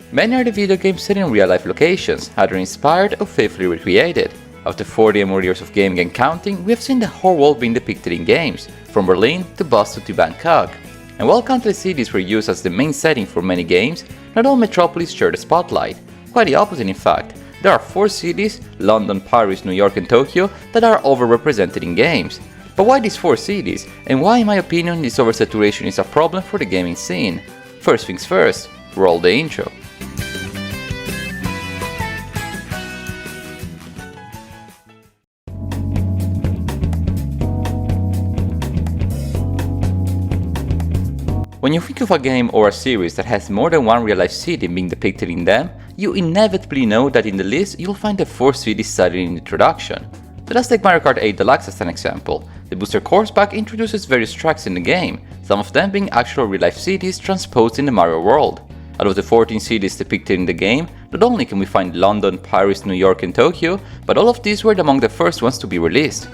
Many are the video games set in real-life locations, either inspired or faithfully recreated. After 40 or more years of gaming and counting, we have seen the whole world being depicted in games, from Berlin to Boston to Bangkok. And while countless cities were used as the main setting for many games, not all metropolis share the spotlight. Quite the opposite in fact. There are 4 cities, London, Paris, New York and Tokyo, that are overrepresented in games. But why these 4 cities, and why in my opinion this oversaturation is a problem for the gaming scene? First things first, roll the intro. When you think of a game or a series that has more than one real-life city being depicted in them, you inevitably know that in the list you'll find the 4 cities cited in the introduction. Let us take Mario Kart 8 Deluxe as an example. The booster course pack introduces various tracks in the game, some of them being actual real-life cities transposed in the Mario world. Out of the 14 cities depicted in the game, not only can we find London, Paris, New York and Tokyo, but all of these were among the first ones to be released.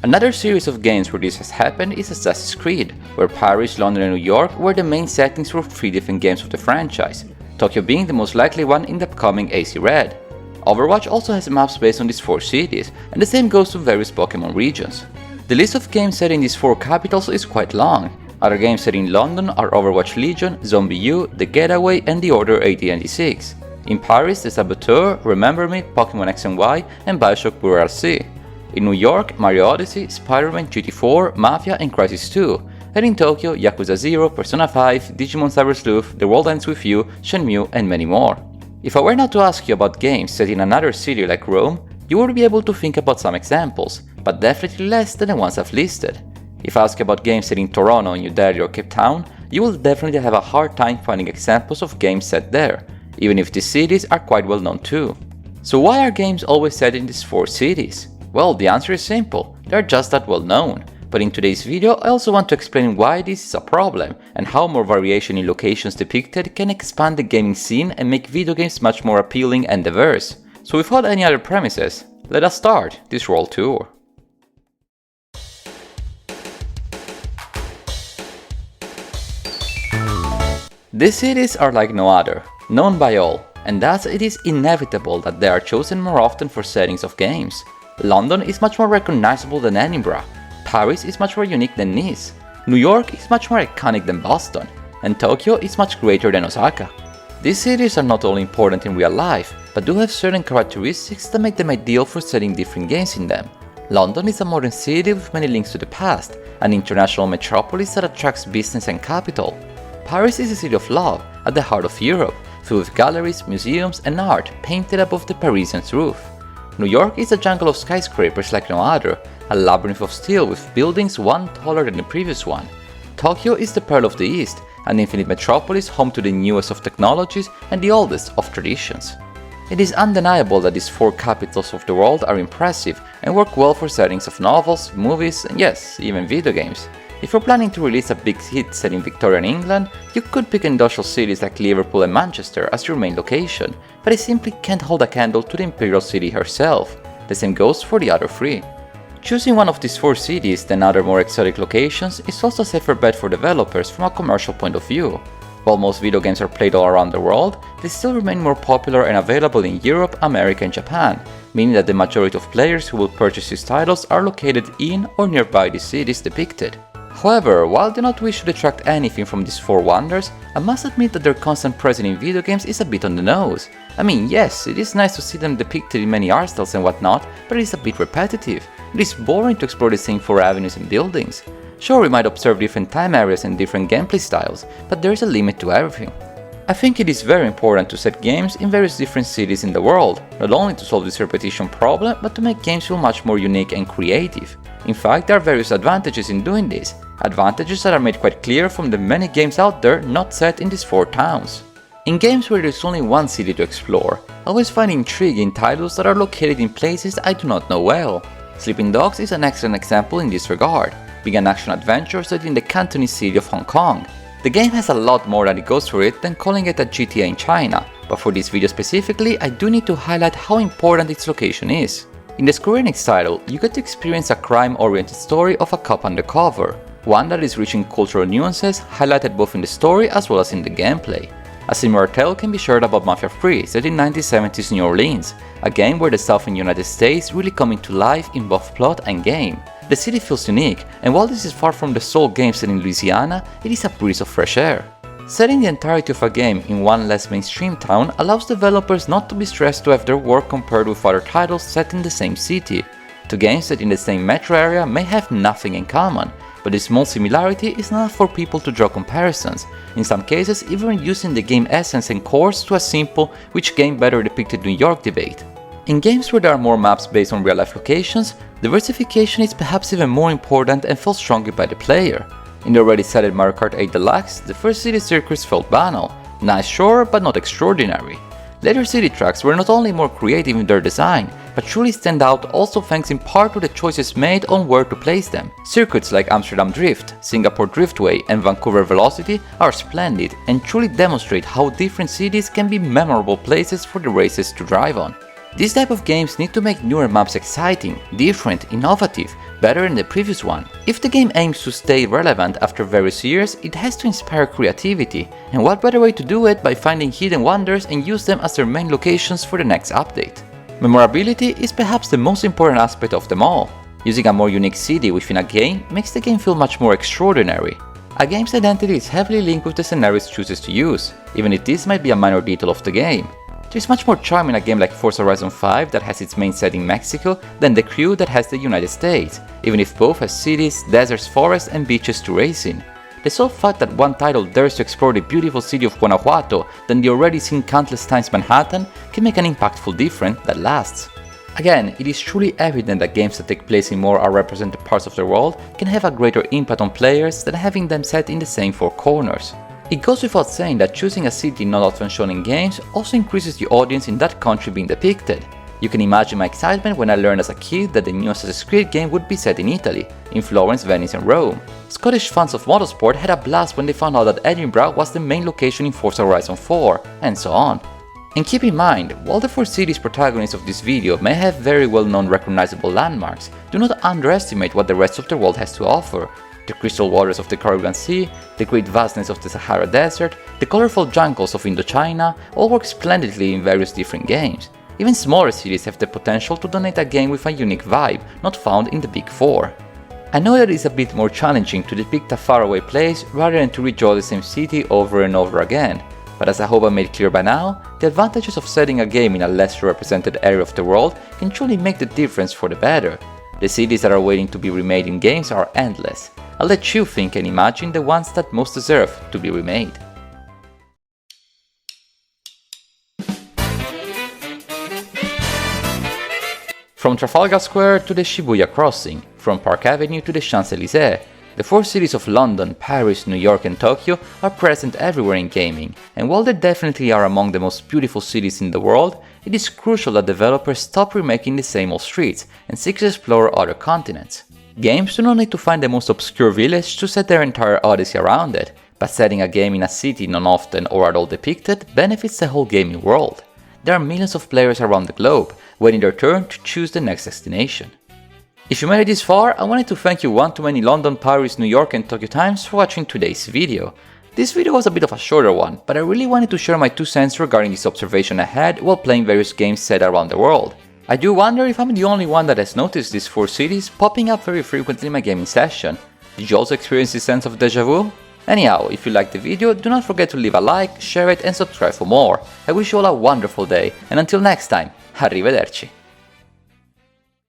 Another series of games where this has happened is Assassin's Creed, where Paris, London and New York were the main settings for 3 different games of the franchise, Tokyo being the most likely one in the upcoming AC Red. Overwatch also has maps based on these 4 cities, and the same goes to various Pokemon regions. The list of games set in these 4 capitals is quite long. Other games set in London are Overwatch Legion, Zombie U, The Getaway and The Order 1896. In Paris, The Saboteur, Remember Me, Pokemon X and Y and Bioshock Plural C. In New York, Mario Odyssey, Spider-Man, GT4, Mafia and Crysis 2, and in Tokyo, Yakuza 0, Persona 5, Digimon Cyber Sleuth, The World Ends With You, Shenmue and many more. If I were now to ask you about games set in another city like Rome, you would be able to think about some examples, but definitely less than the ones I've listed. If I ask you about games set in Toronto, New Delhi or Cape Town, you will definitely have a hard time finding examples of games set there, even if these cities are quite well known too. So why are games always set in these 4 cities? Well, the answer is simple, they're just that well known. But in today's video, I also want to explain why this is a problem, and how more variation in locations depicted can expand the gaming scene and make video games much more appealing and diverse. So without any other premises, let us start this world tour. These cities are like no other, known by all, and thus it is inevitable that they are chosen more often for settings of games. London is much more recognizable than Edinburgh, Paris is much more unique than Nice, New York is much more iconic than Boston, and Tokyo is much greater than Osaka. These cities are not only important in real life, but do have certain characteristics that make them ideal for setting different games in them. London is a modern city with many links to the past, an international metropolis that attracts business and capital. Paris is a city of love, at the heart of Europe, filled with galleries, museums and art painted above the Parisians' roof. New York is a jungle of skyscrapers like no other, a labyrinth of steel with buildings one taller than the previous one. Tokyo is the Pearl of the East, an infinite metropolis home to the newest of technologies and the oldest of traditions. It is undeniable that these 4 capitals of the world are impressive and work well for settings of novels, movies and yes, even video games. If you're planning to release a big hit set in Victorian England, you could pick industrial cities like Liverpool and Manchester as your main location, but it simply can't hold a candle to the Imperial City herself. The same goes for the other 3. Choosing one of these 4 cities than other more exotic locations is also a safer bet for developers from a commercial point of view. While most video games are played all around the world, they still remain more popular and available in Europe, America and Japan, meaning that the majority of players who will purchase these titles are located in or nearby the cities depicted. However, while I do not wish to detract anything from these 4 wonders, I must admit that their constant presence in video games is a bit on the nose. I mean, yes, it is nice to see them depicted in many art styles and whatnot, but it is a bit repetitive. It is boring to explore the same 4 avenues and buildings. Sure, we might observe different time areas and different gameplay styles, but there is a limit to everything. I think it is very important to set games in various different cities in the world, not only to solve this repetition problem, but to make games feel much more unique and creative. In fact, there are various advantages in doing this, advantages that are made quite clear from the many games out there not set in these 4 towns. In games where there is only one city to explore, I always find intriguing titles that are located in places I do not know well. Sleeping Dogs is an excellent example in this regard, being an action-adventure set in the Cantonese city of Hong Kong. The game has a lot more that it goes for it than calling it a GTA in China, but for this video specifically, I do need to highlight how important its location is. In the Square Enix title, you get to experience a crime-oriented story of a cop undercover, one that is rich in cultural nuances highlighted both in the story as well as in the gameplay. A similar tale can be shared about Mafia 3, set in 1970s New Orleans, a game where the Southern United States really come into life in both plot and game. The city feels unique, and while this is far from the sole game set in Louisiana, it is a breath of fresh air. Setting the entirety of a game in one less mainstream town allows developers not to be stressed to have their work compared with other titles set in the same city. Two games set in the same metro area may have nothing in common, but this small similarity is enough for people to draw comparisons, in some cases even reducing the game essence and cores to a simple which game better depicted New York debate. In games where there are more maps based on real-life locations, diversification is perhaps even more important and felt strongly by the player. In the already cited Mario Kart 8 Deluxe, the first city circuits felt banal. Nice sure, but not extraordinary. Later city tracks were not only more creative in their design, but truly stand out also thanks in part to the choices made on where to place them. Circuits like Amsterdam Drift, Singapore Driftway and Vancouver Velocity are splendid and truly demonstrate how different cities can be memorable places for the races to drive on. These type of games need to make newer maps exciting, different, innovative, better than the previous one. If the game aims to stay relevant after various years, it has to inspire creativity, and what better way to do it by finding hidden wonders and use them as their main locations for the next update. Memorability is perhaps the most important aspect of them all. Using a more unique city within a game makes the game feel much more extraordinary. A game's identity is heavily linked with the scenarios it chooses to use, even if this might be a minor detail of the game. There's much more charm in a game like Forza Horizon 5 that has its main set in Mexico than The Crew that has the United States, even if both have cities, deserts, forests and beaches to race in. The sole fact that one title dares to explore the beautiful city of Guanajuato than the already seen countless times Manhattan can make an impactful difference that lasts. Again, it is truly evident that games that take place in more unrepresented parts of the world can have a greater impact on players than having them set in the same four corners. It goes without saying that choosing a city not often shown in games also increases the audience in that country being depicted. You can imagine my excitement when I learned as a kid that the new Assassin's Creed game would be set in Italy, in Florence, Venice and Rome. Scottish fans of motorsport had a blast when they found out that Edinburgh was the main location in Forza Horizon 4, and so on. And keep in mind, while the four cities protagonists of this video may have very well-known recognizable landmarks, do not underestimate what the rest of the world has to offer. The crystal waters of the Caribbean Sea, the great vastness of the Sahara Desert, the colorful jungles of Indochina all work splendidly in various different games. Even smaller cities have the potential to donate a game with a unique vibe not found in the big four. I know that it is a bit more challenging to depict a faraway place rather than to redraw the same city over and over again, but as I hope I made clear by now, the advantages of setting a game in a less represented area of the world can truly make the difference for the better. The cities that are waiting to be remade in games are endless. I'll let you think and imagine the ones that most deserve to be remade. From Trafalgar Square to the Shibuya Crossing, from Park Avenue to the Champs-Élysées, the four cities of London, Paris, New York and Tokyo are present everywhere in gaming, and while they definitely are among the most beautiful cities in the world, it is crucial that developers stop remaking the same old streets and seek to explore other continents. Games do not need to find the most obscure village to set their entire odyssey around it, but setting a game in a city not often or at all depicted benefits the whole gaming world. There are millions of players around the globe, waiting their turn to choose the next destination. If you made it this far, I wanted to thank you one too many London, Paris, New York and Tokyo times for watching today's video. This video was a bit of a shorter one, but I really wanted to share my 2 cents regarding this observation I had while playing various games set around the world. I do wonder if I'm the only one that has noticed these 4 cities popping up very frequently in my gaming session. Did you also experience this sense of deja vu? Anyhow, if you liked the video, do not forget to leave a like, share it and subscribe for more. I wish you all a wonderful day, and until next time, arrivederci.